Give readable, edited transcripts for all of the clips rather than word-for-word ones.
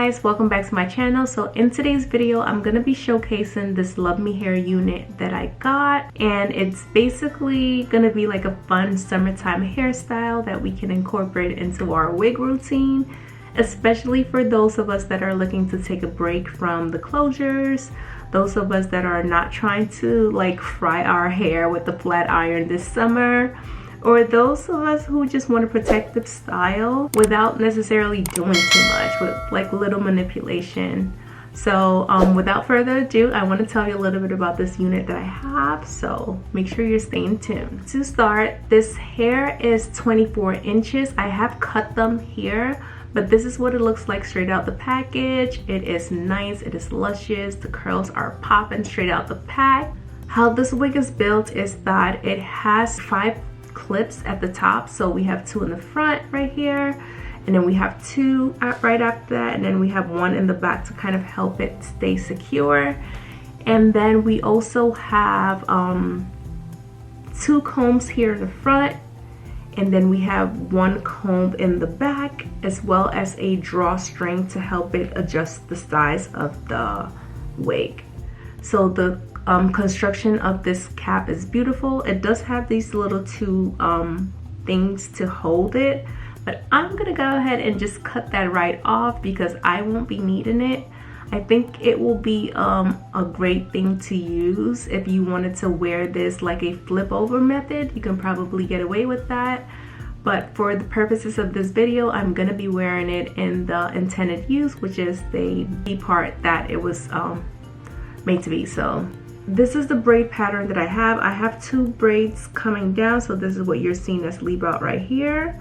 guys, welcome back to my channel. So in today's video I'm gonna be showcasing this LUVMEHAIR unit that I got, and it's basically gonna be like a fun summertime hairstyle that we can incorporate into our wig routine, especially for those of us that are looking to take a break from the closures, those of us that are not trying to like fry our hair with the flat iron this summer, or those of us who just want to protect the style without necessarily doing too much, with like little manipulation. So without further ado, I want to tell you a little bit about this unit that I have, so make sure you're staying tuned. To start, this hair is 24 inches. I have cut them here, but this is what it looks like straight out the package. It is nice, it is luscious, the curls are popping straight out the pack. How this wig is built is that it has 5 clips at the top. So we have 2 in the front right here, and then we have 2 right after that, and then we have 1 in the back to kind of help it stay secure. And then we also have 2 combs here in the front, and then we have 1 comb in the back, as well as a drawstring to help it adjust the size of the wig. So the construction of this cap is beautiful. It does have these little 2 things to hold it, but I'm gonna go ahead and just cut that right off because I won't be needing it. I think it will be a great thing to use if you wanted to wear this like a flip over method. You can probably get away with that, but for the purposes of this video, I'm gonna be wearing it in the intended use, which is the part that it was made to be. So this is the braid pattern that I have. I have 2 braids coming down, so this is what you're seeing as leave out right here.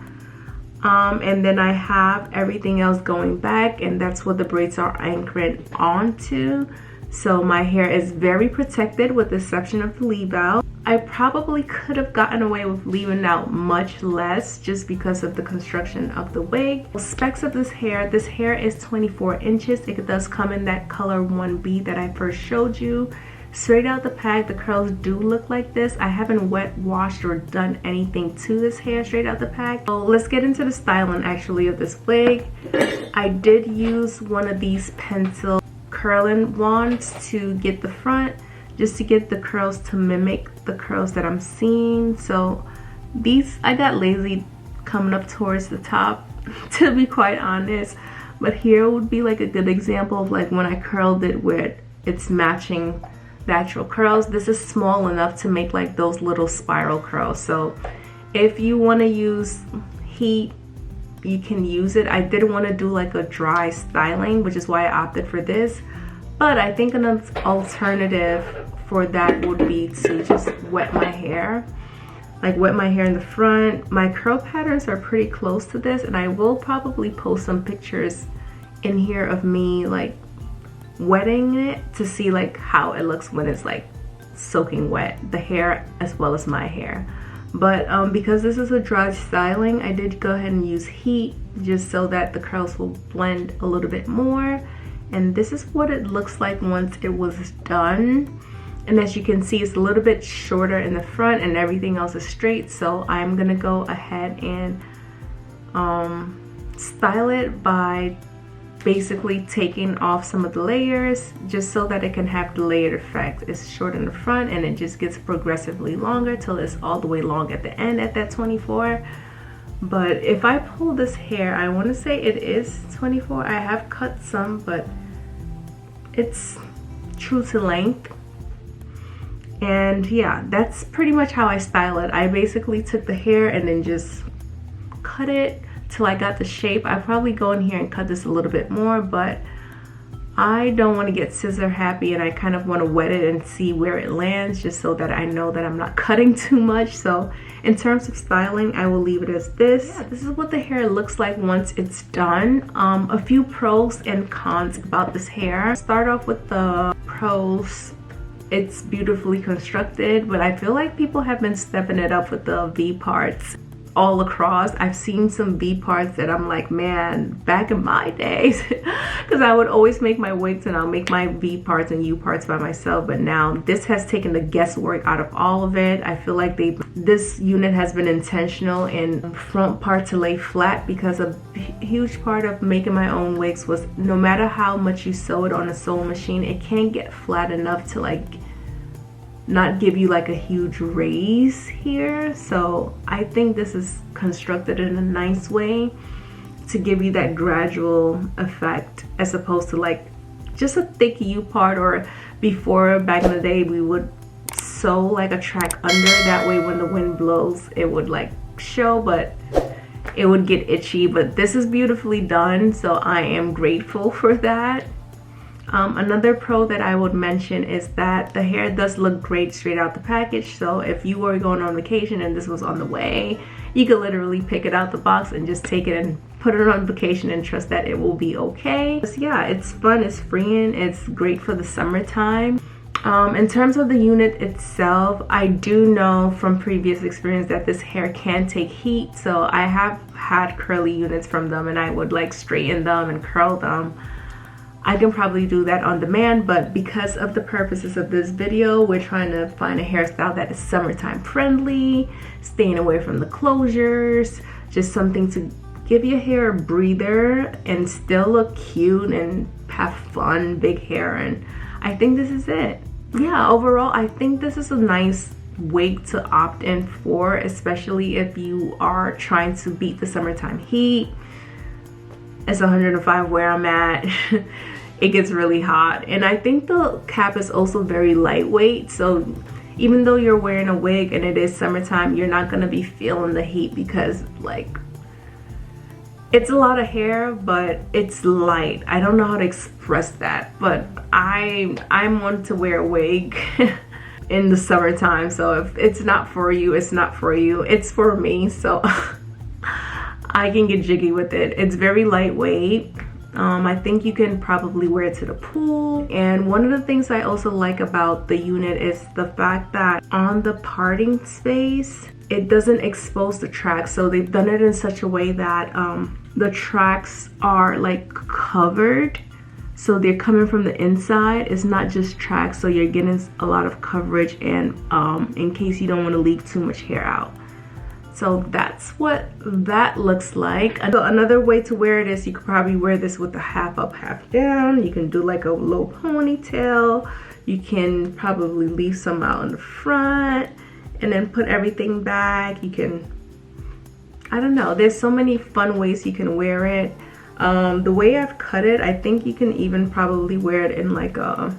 And then I have everything else going back, and that's what the braids are anchored onto. So my hair is very protected with the exception of the leave out. I probably could have gotten away with leaving out much less just because of the construction of the wig. The specs of this hair is 24 inches. It does come in that color 1B that I first showed you. Straight out the pack, the curls do look like this. I haven't wet washed or done anything to this hair straight out the pack. So let's get into the styling actually of this wig. I did use one of these pencil curling wands to get the front, just to get the curls to mimic the curls that I'm seeing. So these, I got lazy coming up towards the top to be quite honest, but here would be like a good example of like when I curled it where it's matching the actual curls. This is small enough to make like those little spiral curls. So if you want to use heat, you can use it. I didn't want to do like a dry styling, which is why I opted for this, but I think an alternative for that would be to just wet my hair, like wet my hair in the front. My curl patterns are pretty close to this, and I will probably post some pictures in here of me like wetting it to see like how it looks when it's like soaking wet, the hair as well as my hair. But because this is a dry styling, I did go ahead and use heat just so that the curls will blend a little bit more. And this is what it looks like once it was done. And as you can see, it's a little bit shorter in the front and everything else is straight. So I'm gonna go ahead and style it by basically taking off some of the layers just so that it can have the layered effect. It's short in the front and it just gets progressively longer till it's all the way long at the end at that 24. But if I pull this hair, I want to say it is 24. I have cut some, but it's true to length. And yeah, that's pretty much how I style it. I basically took the hair and then just cut it till I got the shape. I probably go in here and cut this a little bit more, but I don't want to get scissor happy, and I kind of want to wet it and see where it lands just so that I know that I'm not cutting too much. So in terms of styling, I will leave it as this. Yeah, this is what the hair looks like once it's done. A few pros and cons about this hair. Start off with the pros. It's beautifully constructed, but I feel like people have been stepping it up with the V parts. all across. I've seen some V parts that I'm like, man, back in my days, because I would always make my wigs and I'll make my V parts and U parts by myself, but now this has taken the guesswork out of all of it. I feel like this unit has been intentional in front part to lay flat, because a huge part of making my own wigs was no matter how much you sew it on a sewing machine, it can't get flat enough to like not give you like a huge raise here. So I think this is constructed in a nice way to give you that gradual effect, as opposed to like just a thick U part, or before, back in the day, we would sew like a track under, that way when the wind blows it would like show, but it would get itchy. But this is beautifully done, so I am grateful for that. Another pro that I would mention is that the hair does look great straight out the package. So if you were going on vacation and this was on the way, you could literally pick it out the box and just take it and put it on vacation and trust that it will be okay. So yeah, it's fun, it's freeing, it's great for the summertime. In terms of the unit itself, I do know from previous experience that this hair can take heat. So I have had curly units from them and I would like straighten them and curl them. I can probably do that on demand, but because of the purposes of this video, we're trying to find a hairstyle that is summertime friendly, staying away from the closures, just something to give your hair a breather and still look cute and have fun, big hair. And I think this is it. Yeah, overall, I think this is a nice wig to opt in for, especially if you are trying to beat the summertime heat. It's 105 where I'm at. It gets really hot, and I think the cap is also very lightweight, so even though you're wearing a wig and it is summertime, you're not gonna be feeling the heat, because like it's a lot of hair, but it's light. I don't know how to express that, but I'm one to wear a wig in the summertime. So if it's not for you, it's not for you, it's for me. So I can get jiggy with it. It's very lightweight. I think you can probably wear it to the pool. And one of the things I also like about the unit is the fact that on the parting space, it doesn't expose the tracks. So they've done it in such a way that the tracks are like covered. So they're coming from the inside. It's not just tracks, so you're getting a lot of coverage, and in case you don't want to leave too much hair out. So that's what that looks like. So another way to wear it is you could probably wear this with a half up, half down. You can do like a low ponytail. You can probably leave some out in the front and then put everything back. You can, I don't know, there's so many fun ways you can wear it. The way I've cut it, I think you can even probably wear it in like a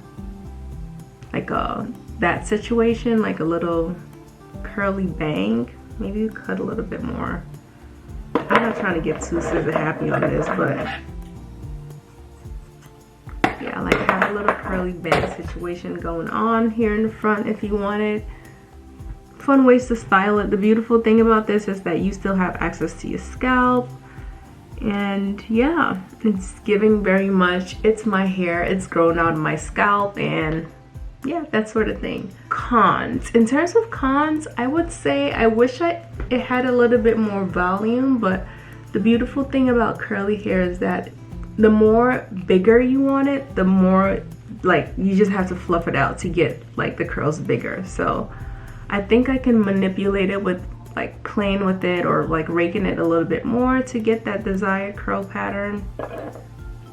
that situation, like a little curly bang. Maybe you cut a little bit more. I'm not trying to get too scissor happy on this, but yeah, like have a little curly bang situation going on here in the front if you want it. Fun ways to style it. The beautiful thing about this is that you still have access to your scalp. And yeah, it's giving very much, it's my hair, it's grown out of my scalp, and yeah, that sort of thing. Cons. In terms of cons, I would say I wish it had a little bit more volume, but the beautiful thing about curly hair is that the more bigger you want it, the more like you just have to fluff it out to get like the curls bigger. So I think I can manipulate it with like playing with it or like raking it a little bit more to get that desired curl pattern,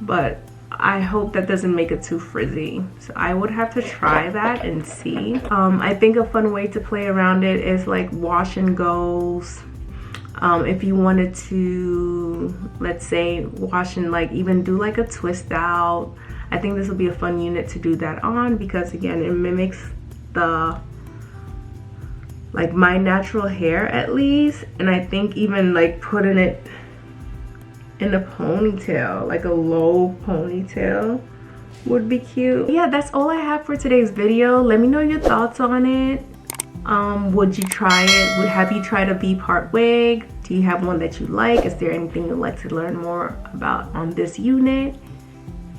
but I hope that doesn't make it too frizzy. So I would have to try that and see. I think a fun way to play around it is like wash and goes. If you wanted to, let's say, wash and like even do like a twist out, I think this will be a fun unit to do that on, because again, it mimics the like my natural hair at least. And I think even like putting it in a ponytail, like a low ponytail, would be cute. Yeah, that's all I have for today's video. Let me know your thoughts on it. Would you try it? Have you tried a V-part wig? Do you have one that you like? Is there anything you'd like to learn more about on this unit?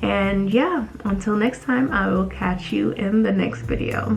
And yeah, until next time, I will catch you in the next video.